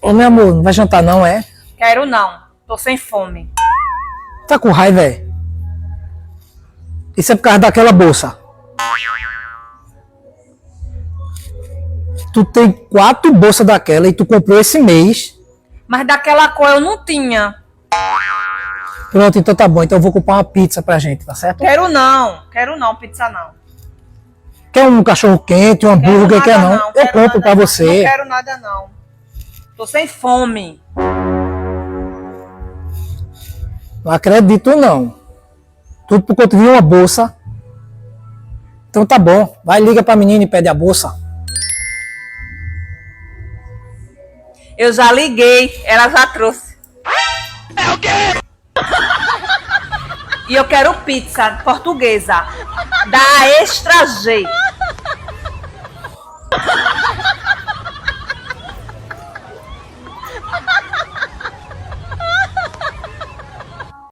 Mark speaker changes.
Speaker 1: Ô, meu amor, não vai jantar não, é?
Speaker 2: Quero não. Tô sem fome.
Speaker 1: Tá com raiva, é? Isso é por causa daquela bolsa. Tu tem 4 bolsas daquela e tu comprou esse mês.
Speaker 2: Mas daquela cor eu não tinha.
Speaker 1: Pronto, então tá bom. Então eu vou comprar uma pizza pra gente, tá certo?
Speaker 2: Quero não, pizza não.
Speaker 1: Quer um cachorro quente, um hambúrguer, quer não? Eu
Speaker 2: quero
Speaker 1: compro
Speaker 2: nada
Speaker 1: pra
Speaker 2: não.
Speaker 1: você.
Speaker 2: Não quero nada não. Tô sem fome.
Speaker 1: Não acredito não. Tudo por conta de uma bolsa. Então tá bom. Vai, liga pra menina e pede a bolsa.
Speaker 2: Eu já liguei, ela já trouxe.
Speaker 3: É o quê?
Speaker 2: E eu quero pizza portuguesa. Da Extra G.